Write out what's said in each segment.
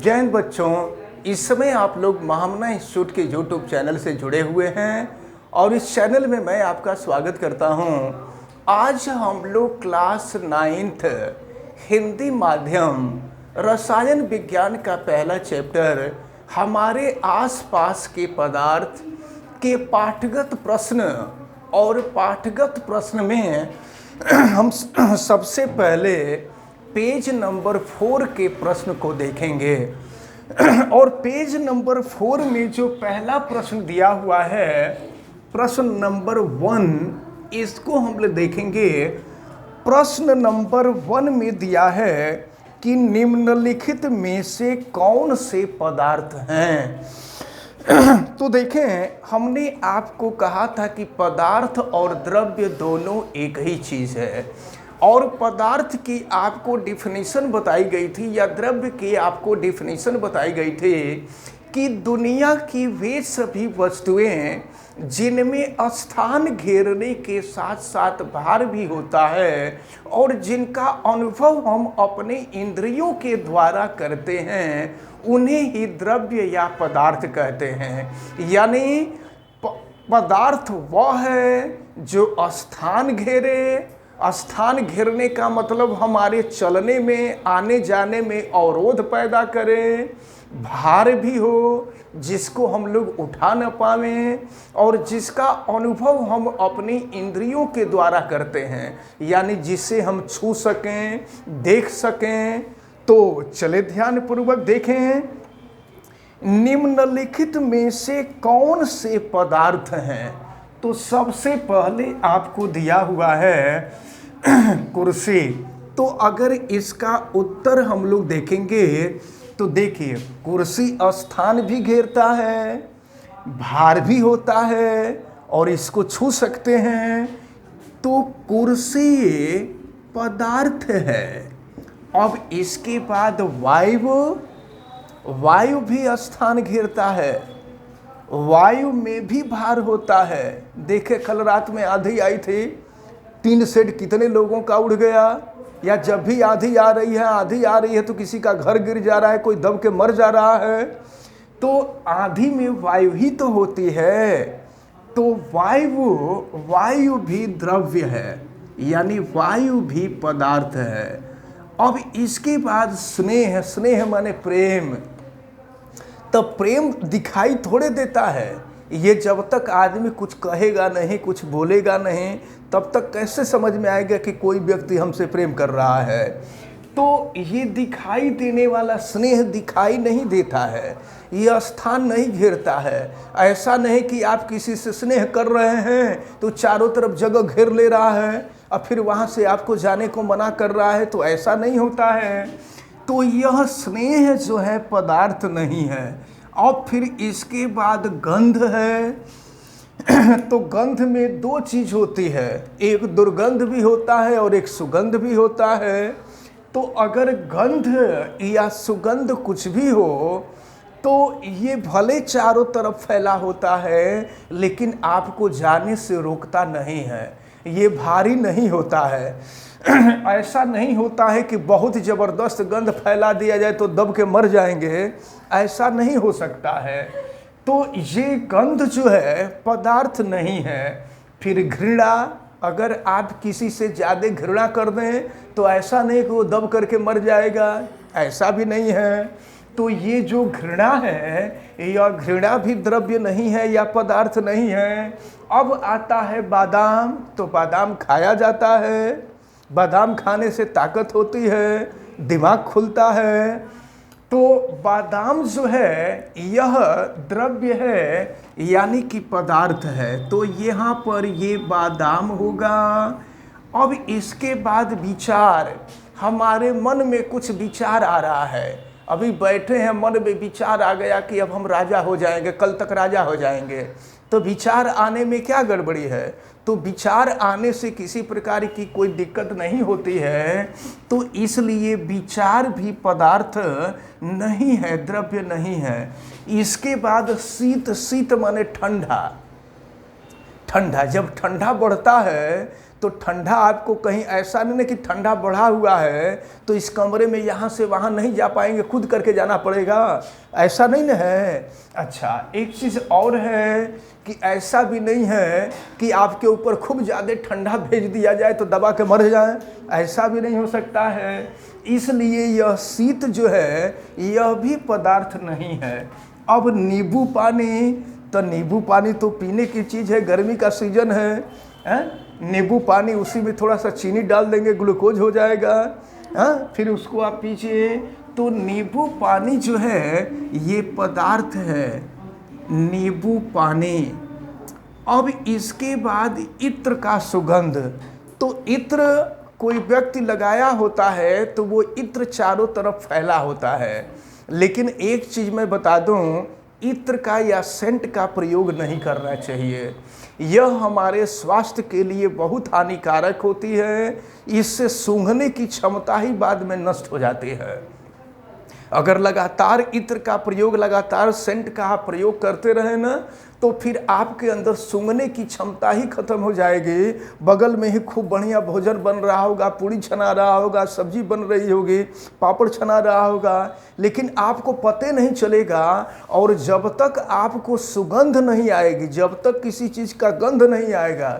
जय हिंद बच्चों, इस समय आप लोग महामना इंस्टीट्यूट के यूट्यूब चैनल से जुड़े हुए हैं और इस चैनल में मैं आपका स्वागत करता हूं। आज हम लोग क्लास 9th हिंदी माध्यम रसायन विज्ञान का पहला चैप्टर हमारे आसपास के पदार्थ के पाठगत प्रश्न और पाठगत प्रश्न में हम सबसे पहले पेज नंबर 4 के प्रश्न को देखेंगे। और पेज नंबर 4 में जो पहला प्रश्न दिया हुआ है, प्रश्न नंबर 1, इसको हम लोग देखेंगे। प्रश्न नंबर 1 में दिया है कि निम्नलिखित में से कौन से पदार्थ हैं। तो देखें, हमने आपको कहा था कि पदार्थ और द्रव्य दोनों एक ही चीज़ है और पदार्थ की आपको डिफिनीशन बताई गई थी या द्रव्य की आपको डिफिनीशन बताई गई थी कि दुनिया की वे सभी वस्तुएं जिनमें स्थान घेरने के साथ साथ भार भी होता है और जिनका अनुभव हम अपने इंद्रियों के द्वारा करते हैं, उन्हें ही द्रव्य या पदार्थ कहते हैं। यानी पदार्थ वह है जो स्थान घेरे। स्थान घेरने का मतलब हमारे चलने में, आने जाने में अवरोध पैदा करे, भार भी हो जिसको हम लोग उठा न पावें और जिसका अनुभव हम अपनी इंद्रियों के द्वारा करते हैं, यानी जिसे हम छू सकें, देख सकें। तो चले ध्यानपूर्वक देखें, निम्नलिखित में से कौन से पदार्थ हैं। तो सबसे पहले आपको दिया हुआ है कुर्सी। तो अगर इसका उत्तर हम लोग देखेंगे तो देखिए, कुर्सी स्थान भी घेरता है, भार भी होता है और इसको छू सकते हैं, तो कुर्सी पदार्थ है। अब इसके बाद वायु भी स्थान घेरता है, वायु में भी भार होता है। देखे, कल रात में आंधी आई थी, 3 सेट कितने लोगों का उड़ गया। या जब भी आंधी आ रही है तो किसी का घर गिर जा रहा है, कोई दब के मर जा रहा है। तो आंधी में वायु ही तो होती है। तो वायु भी द्रव्य है, यानी वायु भी पदार्थ है। अब इसके बाद स्नेह माने प्रेम। तब प्रेम दिखाई थोड़े देता है। ये जब तक आदमी कुछ कहेगा नहीं, कुछ बोलेगा नहीं, तब तक कैसे समझ में आएगा कि कोई व्यक्ति हमसे प्रेम कर रहा है। तो ये दिखाई देने वाला स्नेह दिखाई नहीं देता है, ये स्थान नहीं घेरता है। ऐसा नहीं कि आप किसी से स्नेह कर रहे हैं तो चारों तरफ जगह घेर ले रहा है और फिर वहाँ से आपको जाने को मना कर रहा है, तो ऐसा नहीं होता है। तो यह स्नेह जो है पदार्थ नहीं है। और फिर इसके बाद गंध है। तो गंध में 2 चीज होती है, एक दुर्गंध भी होता है और एक सुगंध भी होता है। तो अगर गंध या सुगंध कुछ भी हो तो ये भले चारों तरफ फैला होता है, लेकिन आपको जाने से रोकता नहीं है, ये भारी नहीं होता है। ऐसा नहीं होता है कि बहुत ज़बरदस्त गंध फैला दिया जाए तो दब के मर जाएंगे, ऐसा नहीं हो सकता है। तो ये गंध जो है पदार्थ नहीं है। फिर घृणा, अगर आप किसी से ज़्यादा घृणा कर दें तो ऐसा नहीं कि वो दब करके मर जाएगा, ऐसा भी नहीं है। तो ये जो घृणा है, यह घृणा भी द्रव्य नहीं है या पदार्थ नहीं है। अब आता है बादाम। तो बादाम खाया जाता है, बादाम खाने से ताकत होती है, दिमाग खुलता है। तो बादाम जो है यह द्रव्य है, यानी कि पदार्थ है। तो यहाँ पर ये बादाम होगा। अब इसके बाद विचार, हमारे मन में कुछ विचार आ रहा है। अभी बैठे हैं, मन में विचार आ गया कि अब हम राजा हो जाएंगे, कल तक राजा हो जाएंगे। तो विचार आने में क्या गड़बड़ी है? तो विचार आने से किसी प्रकार की कोई दिक्कत नहीं होती है। तो इसलिए विचार भी पदार्थ नहीं है, द्रव्य नहीं है। इसके बाद शीत माने ठंडा। जब ठंडा बढ़ता है तो ठंडा आपको कहीं ऐसा नहीं है कि ठंडा बढ़ा हुआ है तो इस कमरे में यहाँ से वहाँ नहीं जा पाएंगे, खुद करके जाना पड़ेगा, ऐसा नहीं ना है। अच्छा, एक चीज़ और है कि ऐसा भी नहीं है कि आपके ऊपर खूब ज़्यादा ठंडा भेज दिया जाए तो दबा के मर जाए, ऐसा भी नहीं हो सकता है। इसलिए यह शीत जो है यह भी पदार्थ नहीं है। अब नींबू पानी, तो नींबू पानी तो पीने की चीज़ है, गर्मी का सीजन है, नींबू पानी उसी में थोड़ा सा चीनी डाल देंगे, ग्लूकोज हो जाएगा, फिर उसको आप पीजिए। तो नींबू पानी जो है ये पदार्थ है, नींबू पानी। अब इसके बाद इत्र का सुगंध, तो इत्र कोई व्यक्ति लगाया होता है तो वो इत्र चारों तरफ फैला होता है। लेकिन एक चीज़ मैं बता दूं, इत्र का या सेंट का प्रयोग नहीं करना चाहिए, यह हमारे स्वास्थ्य के लिए बहुत हानिकारक होती है। इससे सूंघने की क्षमता ही बाद में नष्ट हो जाती है। अगर लगातार इत्र का प्रयोग, लगातार सेंट का प्रयोग करते रहे ना, तो फिर आपके अंदर सूंघने की क्षमता ही खत्म हो जाएगी। बगल में ही खूब बढ़िया भोजन बन रहा होगा, पूड़ी छना रहा होगा, सब्जी बन रही होगी, पापड़ छना रहा होगा, लेकिन आपको पते नहीं चलेगा। और जब तक आपको सुगंध नहीं आएगी, जब तक किसी चीज़ का गंध नहीं आएगा,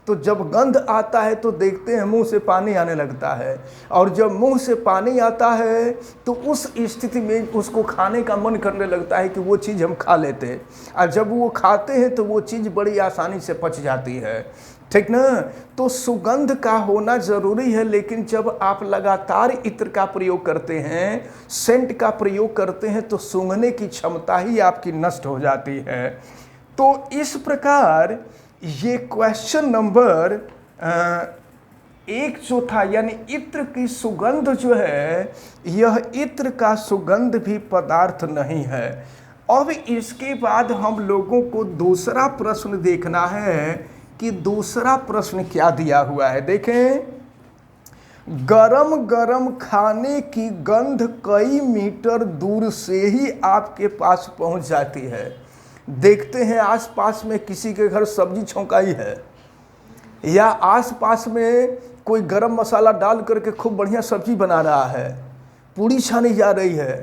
तो जब गंध आता है तो देखते हैं मुंह से पानी आने लगता है। और जब मुंह से पानी आता है तो उस स्थिति में उसको खाने का मन करने लगता है कि वो चीज़ हम खा लेते हैं। और जब वो खाते हैं तो वो चीज़ बड़ी आसानी से पच जाती है, ठीक ना। तो सुगंध का होना ज़रूरी है, लेकिन जब आप लगातार इत्र का प्रयोग करते हैं, सेंट का प्रयोग करते हैं, तो सूंघने की क्षमता ही आपकी नष्ट हो जाती है। तो इस प्रकार ये क्वेश्चन नंबर 1 जो था, यानी इत्र की सुगंध जो है, यह इत्र का सुगंध भी पदार्थ नहीं है। अब इसके बाद हम लोगों को दूसरा प्रश्न देखना है कि दूसरा प्रश्न क्या दिया हुआ है। देखें, गरम गरम खाने की गंध कई मीटर दूर से ही आपके पास पहुंच जाती है। देखते हैं आसपास में किसी के घर सब्जी छौंकाई है, या आसपास में कोई गरम मसाला डाल करके खूब बढ़िया सब्जी बना रहा है, पूड़ी छानी जा रही है,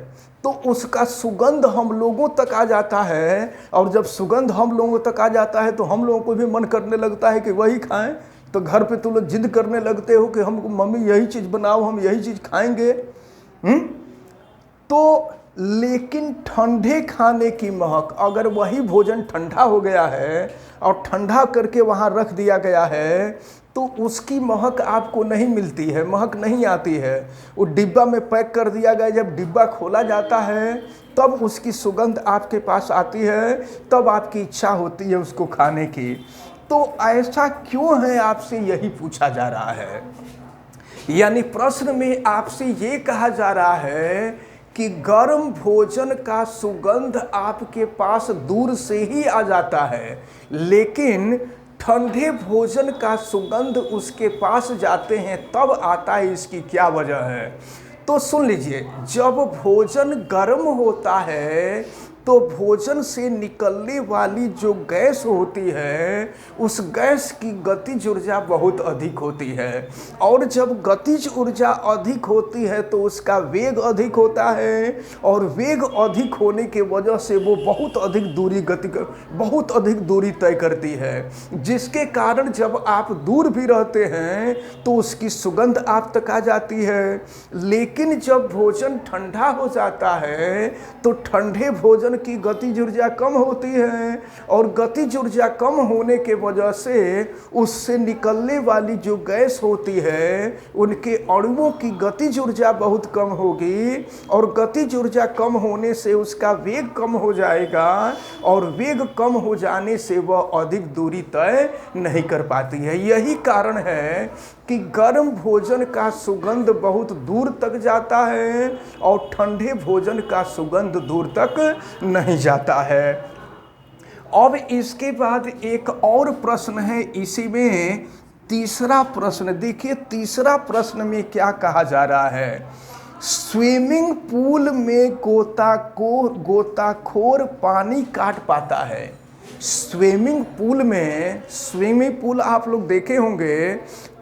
तो उसका सुगंध हम लोगों तक आ जाता है। और जब सुगंध हम लोगों तक आ जाता है तो हम लोगों को भी मन करने लगता है कि वही खाएं। तो घर पे तुम लोग जिद करने लगते हो कि हम मम्मी यही चीज़ बनाओ, हम यही चीज़ खाएंगे। तो लेकिन ठंडे खाने की महक, अगर वही भोजन ठंडा हो गया है और ठंडा करके वहाँ रख दिया गया है, तो उसकी महक आपको नहीं मिलती है, महक नहीं आती है। वो डिब्बा में पैक कर दिया गया, जब डिब्बा खोला जाता है तब उसकी सुगंध आपके पास आती है, तब आपकी इच्छा होती है उसको खाने की। तो ऐसा क्यों है, आपसे यही पूछा जा रहा है। यानी प्रश्न में आपसे ये कहा जा रहा है कि गर्म भोजन का सुगंध आपके पास दूर से ही आ जाता है, लेकिन ठंडे भोजन का सुगंध उसके पास जाते हैं तब आता है। इसकी क्या वजह है? तो सुन लीजिए, जब भोजन गर्म होता है तो भोजन से निकलने वाली जो गैस होती है, उस गैस की गतिज ऊर्जा बहुत अधिक होती है। और जब गतिज ऊर्जा अधिक होती है तो उसका वेग अधिक होता है, और वेग अधिक होने के वजह से वो बहुत अधिक दूरी तय करती है, जिसके कारण जब आप दूर भी रहते हैं तो उसकी सुगंध आप तक आ जाती है। लेकिन जब भोजन ठंडा हो जाता है तो ठंडे भोजन की गतिज ऊर्जा कम होती है, और गतिज ऊर्जा कम होने के वजह से उससे निकलने वाली जो गैस होती है, उनके अणुओं की गतिज ऊर्जा बहुत कम होगी, और गतिज ऊर्जा कम होने से उसका वेग कम हो जाएगा, और वेग कम हो जाने से वह अधिक दूरी तय नहीं कर पाती है। यही कारण है कि गर्म भोजन का सुगंध बहुत दूर तक जाता है और ठंडे भोजन का सुगंध दूर तक नहीं जाता है। अब इसके बाद एक और प्रश्न है इसी में, तीसरा प्रश्न। देखिए तीसरा प्रश्न में क्या कहा जा रहा है। स्विमिंग पूल में गोताखोर पानी काट पाता है। स्विमिंग पूल आप लोग देखे होंगे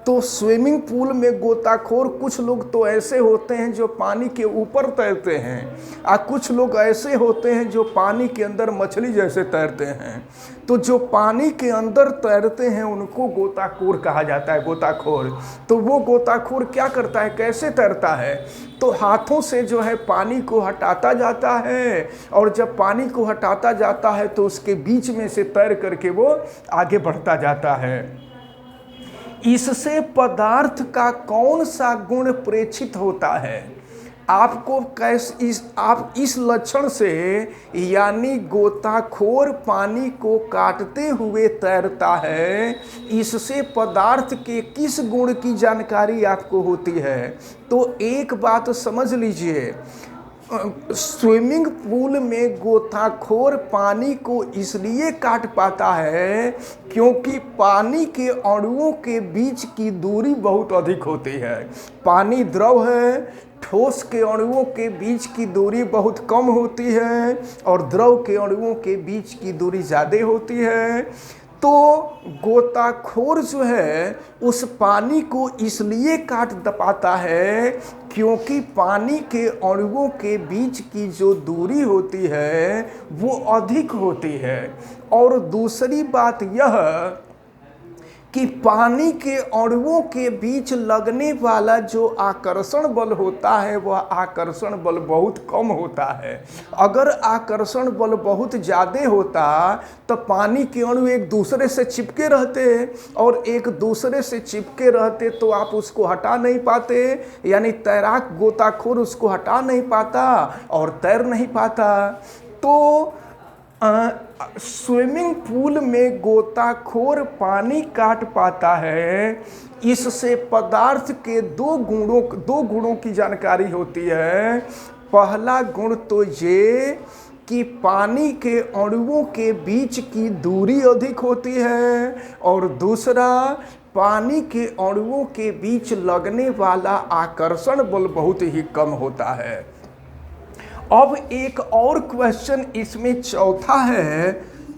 तो स्विमिंग पूल में गोताखोर कुछ लोग तो ऐसे होते हैं जो पानी के ऊपर तैरते हैं, और कुछ लोग ऐसे होते हैं जो पानी के अंदर मछली जैसे तैरते हैं। तो जो पानी के अंदर तैरते हैं उनको गोताखोर कहा जाता है, गोताखोर। तो वो गोताखोर क्या करता है, कैसे तैरता है, तो हाथों से जो है पानी को हटाता जाता है, और जब पानी को हटाता जाता है तो उसके बीच में से तैर करके वो आगे बढ़ता जाता है। इससे पदार्थ का कौन सा गुण प्रेक्षित होता है, आपको आप इस लक्षण से, यानी गोताखोर पानी को काटते हुए तैरता है, इससे पदार्थ के किस गुण की जानकारी आपको होती है। तो एक बात समझ लीजिए, स्विमिंग पूल में गोताखोर पानी को इसलिए काट पाता है क्योंकि पानी के अणुओं के बीच की दूरी बहुत अधिक होती है। पानी द्रव है, ठोस के अणुओं के बीच की दूरी बहुत कम होती है और द्रव के अणुओं के बीच की दूरी ज़्यादा होती है। तो गोताखोर जो है उस पानी को इसलिए काट पाता है क्योंकि पानी के अणुओं के बीच की जो दूरी होती है वो अधिक होती है। और दूसरी बात यह कि पानी के अणुओं के बीच लगने वाला जो आकर्षण बल होता है वह आकर्षण बल बहुत कम होता है। अगर आकर्षण बल बहुत ज़्यादा होता तो पानी के अणु एक दूसरे से चिपके रहते, और एक दूसरे से चिपके रहते तो आप उसको हटा नहीं पाते, यानी तैराक गोताखोर उसको हटा नहीं पाता और तैर नहीं पाता। तो स्विमिंग पूल में गोताखोर पानी काट पाता है, इससे पदार्थ के दो गुणों की जानकारी होती है। पहला गुण तो ये कि पानी के अणुओं के बीच की दूरी अधिक होती है, और दूसरा पानी के अणुओं के बीच लगने वाला आकर्षण बल बहुत ही कम होता है। अब एक और क्वेश्चन इसमें चौथा है।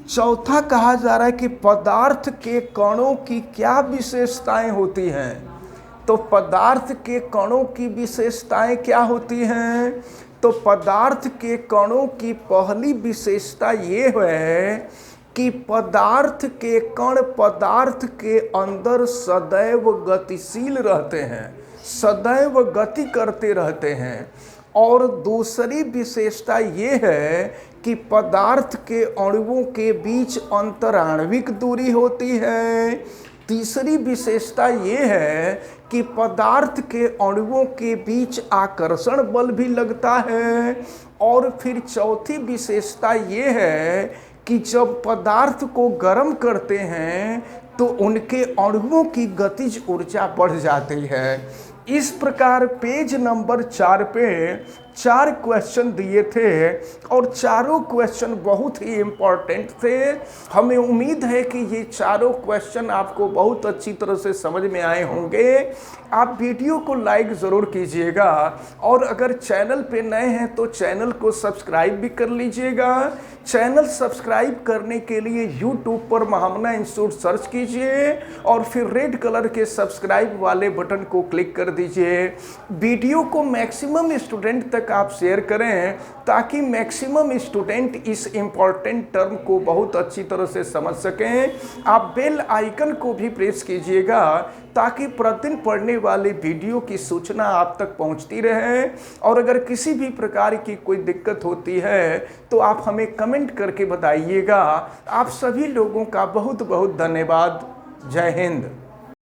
चौथा कहा जा रहा है कि पदार्थ के कणों की क्या विशेषताएं होती हैं। तो पदार्थ के कणों की विशेषताएं क्या होती हैं, तो पदार्थ के कणों की पहली विशेषता ये है कि पदार्थ के कण पदार्थ के अंदर सदैव गतिशील रहते हैं, सदैव गति करते रहते हैं। और दूसरी विशेषता ये है कि पदार्थ के अणुओं के बीच अंतराण्विक दूरी होती है। तीसरी विशेषता ये है कि पदार्थ के अणुओं के बीच आकर्षण बल भी लगता है। और फिर चौथी विशेषता ये है कि जब पदार्थ को गर्म करते हैं तो उनके अणुओं की गतिज ऊर्जा बढ़ जाती है। इस प्रकार पेज नंबर 4 पे 4 क्वेश्चन दिए थे और चारों क्वेश्चन बहुत ही इम्पोर्टेंट थे। हमें उम्मीद है कि ये चारों क्वेश्चन आपको बहुत अच्छी तरह से समझ में आए होंगे। आप वीडियो को लाइक ज़रूर कीजिएगा, और अगर चैनल पे नए हैं तो चैनल को सब्सक्राइब भी कर लीजिएगा। चैनल सब्सक्राइब करने के लिए YouTube पर महामना इंस्टीट्यूट सर्च कीजिए और फिर रेड कलर के सब्सक्राइब वाले बटन को क्लिक कर दीजिए। वीडियो को मैक्सिमम स्टूडेंट तक आप शेयर करें ताकि मैक्सिमम स्टूडेंट इस इम्पॉर्टेंट टर्म को बहुत अच्छी तरह से समझ सकें। आप बेल आइकन को भी प्रेस कीजिएगा ताकि प्रतिदिन पढ़ने वाले वीडियो की सूचना आप तक पहुंचती रहे। और अगर किसी भी प्रकार की कोई दिक्कत होती है तो आप हमें कमेंट करके बताइएगा। आप सभी लोगों का बहुत बहुत धन्यवाद। जय हिंद।